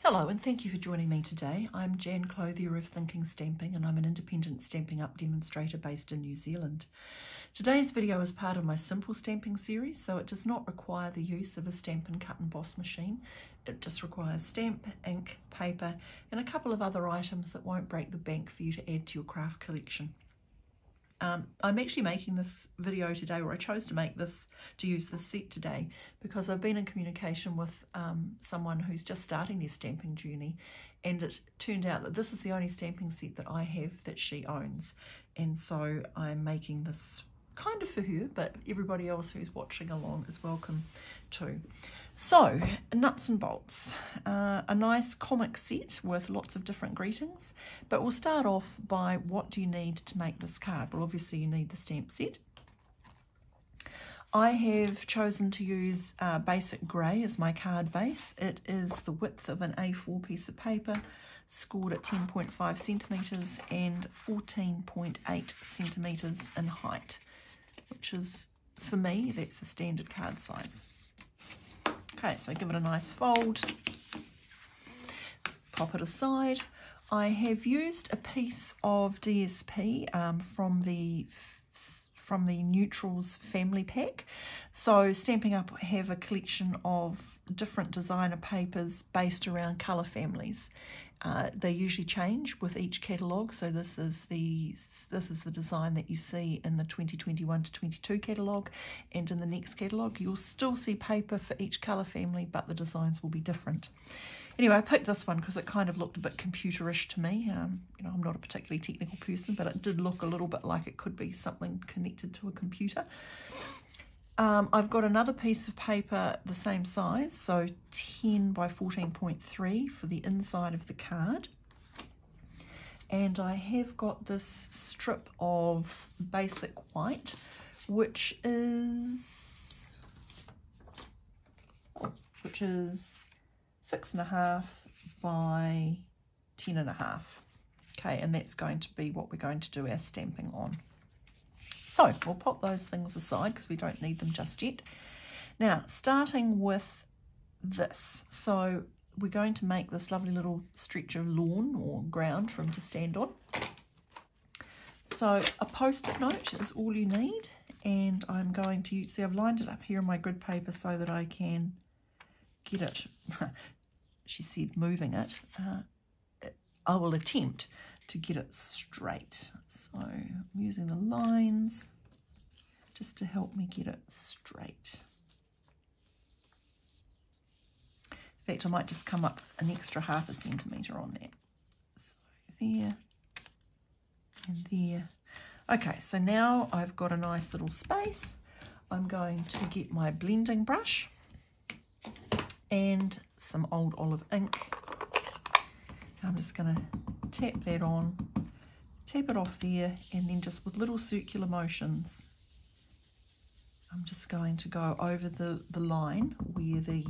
Hello and thank you for joining me today. I'm Jan Clothier of Thinking Stamping and I'm an independent Stampin' Up demonstrator based in New Zealand. Today's video is part of my simple stamping series, so it does not require the use of a Stampin' Cut and Boss machine. It just requires stamp, ink, paper and a couple of other items that won't break the bank for you to add to your craft collection. I'm actually making this video today, or I chose to use this set today because I've been in communication with someone who's just starting their stamping journey, and it turned out that this is the only stamping set that I have that she owns, and so I'm making this kind of for her, but everybody else who's watching along is welcome too. So, nuts and bolts, a nice comic set with lots of different greetings, but we'll start off by what do you need to make this card? Well, obviously you need the stamp set. I have chosen to use basic grey as my card base. It is the width of an A4 piece of paper, scored at 10.5 centimetres and 14.8 centimetres in height, which is, for me, that's a standard card size. Okay, so give it a nice fold, pop it aside. I have used a piece of DSP from the Neutrals family pack. So Stampin' Up have a collection of different designer papers based around colour families. They usually change with each catalogue, so this is the design that you see in the 2021 to 22 catalogue, and in the next catalogue you'll still see paper for each colour family, but the designs will be different. Anyway, I picked this one because it kind of looked a bit computerish to me. You know, I'm not a particularly technical person, but it did look a little bit like it could be something connected to a computer. I've got another piece of paper the same size, so 10 by 14.3 for the inside of the card. And I have got this strip of basic white, which is 6.5 by 10.5. Okay, and that's going to be what we're going to do our stamping on. So we'll pop those things aside because we don't need them just yet. Now, starting with this. So we're going to make this lovely little stretch of lawn or ground for him to stand on. So a post-it note is all you need, and I'm going to see, I've lined it up here on my grid paper so that I can get it, she said moving it, I will attempt to get it straight. So I'm using the lines just to help me get it straight. In fact, I might just come up an extra 0.5 centimetre on that. So there and there. Okay, so now I've got a nice little space. I'm going to get my blending brush and some old olive ink. I'm just going to tap that on, tap it off there, and then just with little circular motions, I'm just going to go over the line where the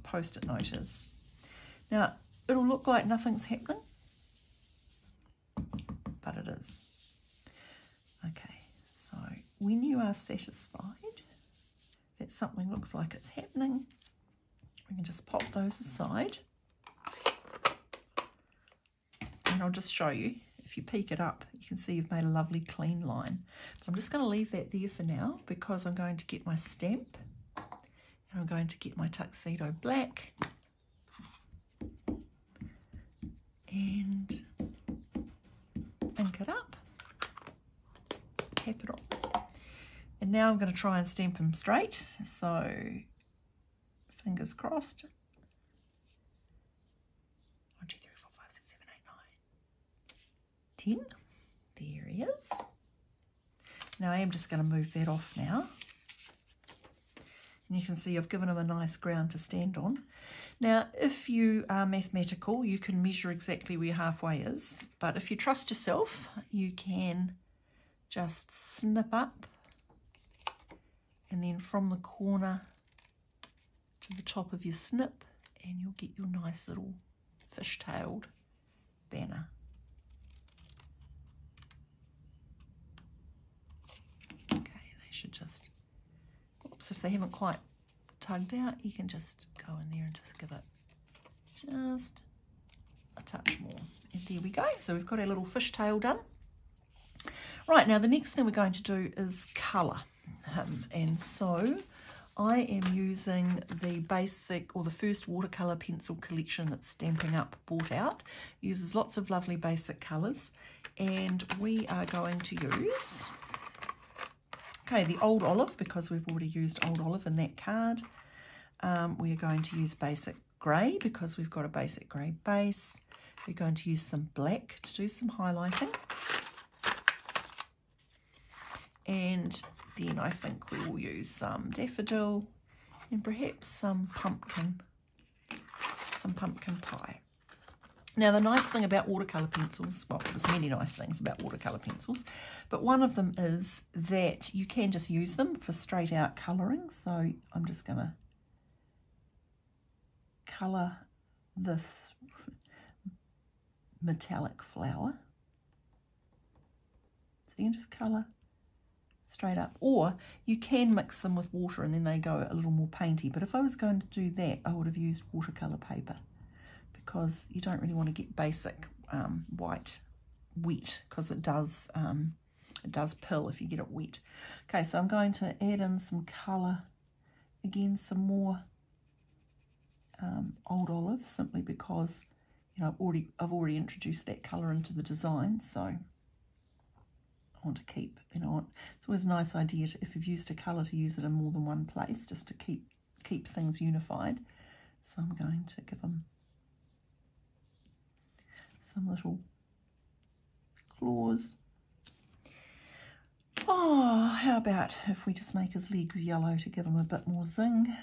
post-it note is. Now, it'll look like nothing's happening, but it is. Okay, so when you are satisfied that something looks like it's happening, we can just pop those aside. And I'll just show you, if you peek it up, you can see you've made a lovely clean line. But I'm just going to leave that there for now because I'm going to get my stamp and I'm going to get my tuxedo black and ink it up, tap it on. And now I'm going to try and stamp him straight, so fingers crossed. 10. There he is. Now I am just going to move that off now. And you can see I've given him a nice ground to stand on. Now, if you are mathematical, you can measure exactly where halfway is. But if you trust yourself, you can just snip up. And then from the corner to the top of your snip, and you'll get your nice little fish-tailed banner. Should just, oops, if they haven't quite tugged out, you can just go in there and just give it just touch more. And there we go. So we've got our little fishtail done. Right, now the next thing we're going to do is colour him. And so I am using the basic, or the first watercolour pencil collection that Stampin' Up brought out. Uses lots of lovely basic colours. And we are going to use, okay, the Old Olive, because we've already used Old Olive in that card. We are going to use basic grey because we've got a basic grey base. We're going to use some black to do some highlighting. And then I think we will use some daffodil and perhaps some pumpkin pie. Now the nice thing about watercolour pencils, well, there's many nice things about watercolour pencils, but one of them is that you can just use them for straight out colouring. So I'm just going to colour this metallic flower. So you can just colour straight up, or you can mix them with water and then they go a little more painty. But if I was going to do that, I would have used watercolour paper, because you don't really want to get basic white wet, because it does pill if you get it wet. Okay, so I'm going to add in some colour again, some more Old Olive, simply because, you know, I've already introduced that colour into the design, so I want to keep, you know, it's always a nice idea to, if you've used a colour, to use it in more than one place, just to keep things unified. So I'm going to give them some little claws. Oh, how about if we just make his legs yellow to give him a bit more zing.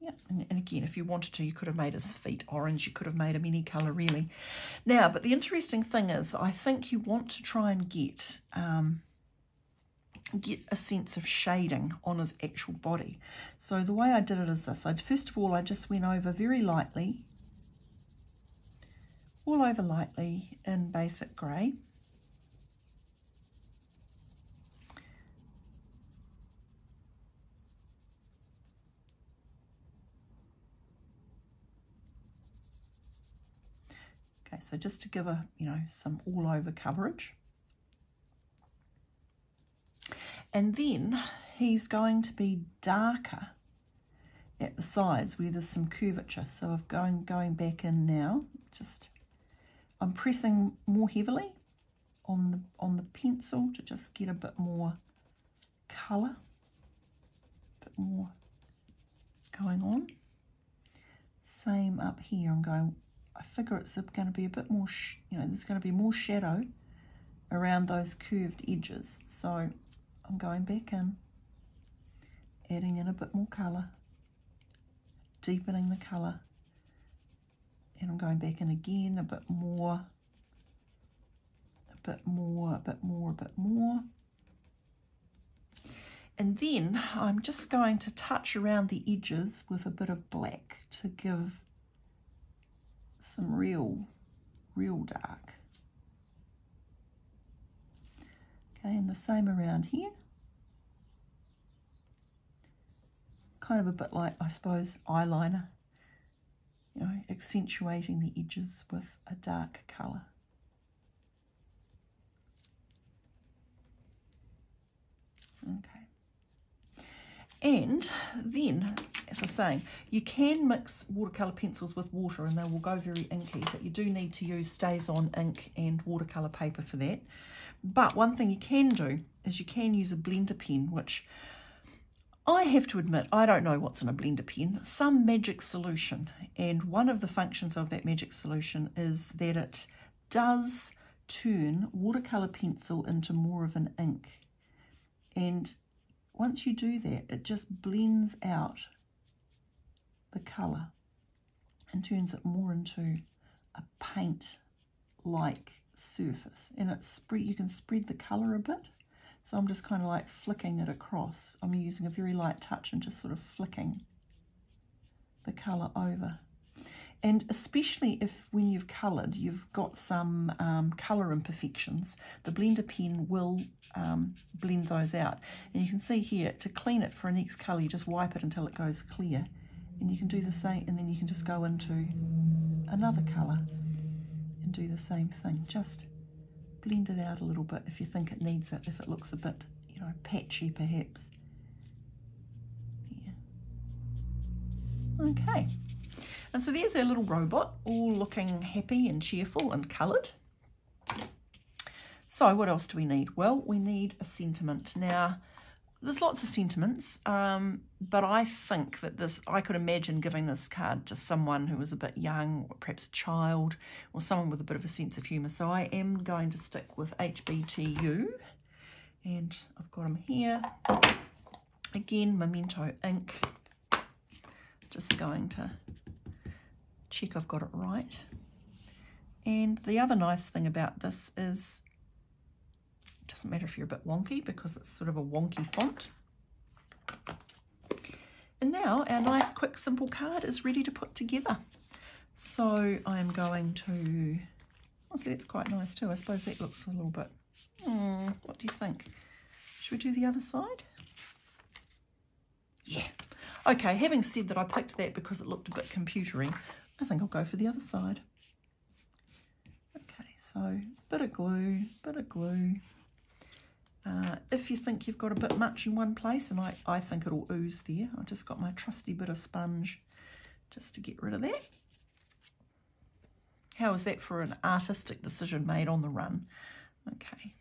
Yeah, and again, if you wanted to, you could have made his feet orange. You could have made him any colour, really. Now, but the interesting thing is, I think you want to try and get a sense of shading on his actual body. So the way I did it is this. First of all, I just went over very lightly, all over lightly in basic grey. Okay, so just to give a, you know, some all over coverage. And then he's going to be darker at the sides where there's some curvature. So I've going back in now. Just I'm pressing more heavily on the pencil to just get a bit more colour, a bit more going on. Same up here. I figure it's going to be a bit more, you know, there's going to be more shadow around those curved edges. So I'm going back in, adding in a bit more colour, deepening the colour, and I'm going back in again, a bit more, a bit more, a bit more, a bit more. And then I'm just going to touch around the edges with a bit of black to give some real dark. Okay, and the same around here. Kind of a bit like, I suppose, eyeliner, you know, accentuating the edges with a dark colour. Okay. And then, as I was saying, you can mix watercolour pencils with water and they will go very inky, but you do need to use Stays-On ink and watercolour paper for that. But one thing you can do is you can use a blender pen, which I have to admit, I don't know what's in a blender pen, some magic solution. And one of the functions of that magic solution is that it does turn watercolour pencil into more of an ink. And once you do that, it just blends out the colour and turns it more into a paint-like surface. And you can spread the colour a bit. So I'm just kind of like flicking it across. I'm using a very light touch and just sort of flicking the colour over. And especially if when you've coloured, you've got some colour imperfections, the blender pen will blend those out. And you can see here, to clean it for a next colour, you just wipe it until it goes clear. And you can do the same, and then you can just go into another colour and do the same thing. Just blend it out a little bit if you think it needs it, if it looks a bit, you know, patchy perhaps. Yeah. Okay. And so there's our little robot, all looking happy and cheerful and coloured. So what else do we need? Well, we need a sentiment. Now, there's lots of sentiments, but I think that I could imagine giving this card to someone who was a bit young, or perhaps a child, or someone with a bit of a sense of humour. So I am going to stick with HBTU, and I've got them here. Again, Memento ink. Just going to check I've got it right. And the other nice thing about this is it doesn't matter if you're a bit wonky because it's sort of a wonky font. And now our nice quick simple card is ready to put together. So I'm going to, oh, see, that's quite nice too. I suppose that looks a little bit, what do you think? Should we do the other side? Yeah. Okay, having said that I picked that because it looked a bit computery, I think I'll go for the other side. Okay, so bit of glue, bit of glue. If you think you've got a bit much in one place, and I think it'll ooze there, I've just got my trusty bit of sponge just to get rid of that. How is that for an artistic decision made on the run? Okay.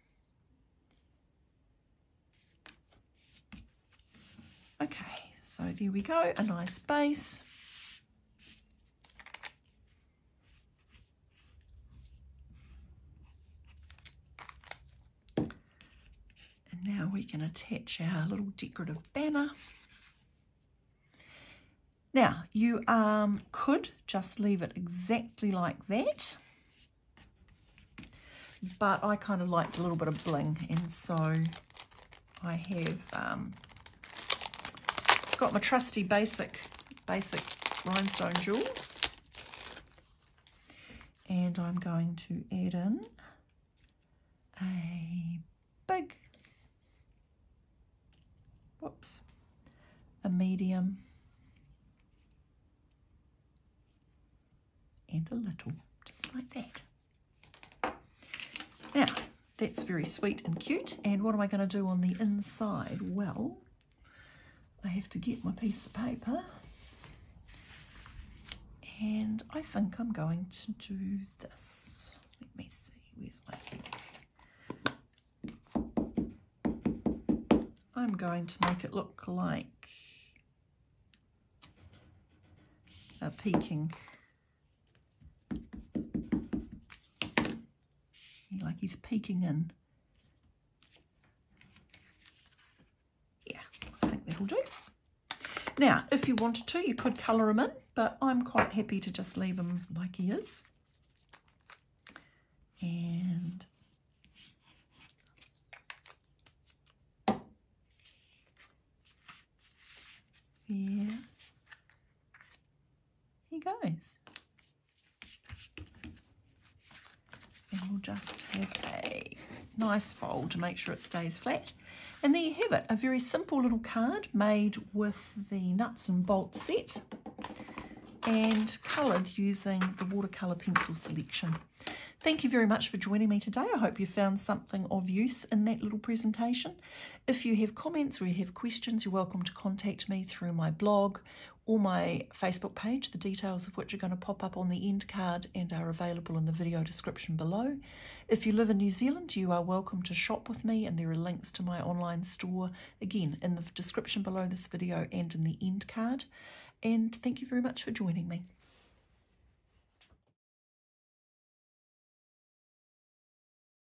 Okay, so there we go, a nice base. Now we can attach our little decorative banner. Now, you could just leave it exactly like that, but I kind of liked a little bit of bling, and so I have got my trusty basic rhinestone jewels, and I'm going to add in a big, a medium, and a little, just like that. Now, that's very sweet and cute. And what am I going to do on the inside? Well, I have to get my piece of paper. And I think I'm going to do this. Let me see, where's my ink? I'm going to make it look like a peeking, like he's peeking in. Yeah, I think that'll do. Now, if you wanted to, you could colour him in, but I'm quite happy to just leave him like he is. And yeah, he goes. And we'll just have a nice fold to make sure it stays flat. And there you have it, a very simple little card made with the nuts and bolts set and coloured using the watercolour pencil selection. Thank you very much for joining me today. I hope you found something of use in that little presentation. If you have comments or you have questions, you're welcome to contact me through my blog or my Facebook page, the details of which are going to pop up on the end card and are available in the video description below. If you live in New Zealand, you are welcome to shop with me, and there are links to my online store, again, in the description below this video and in the end card. And thank you very much for joining me.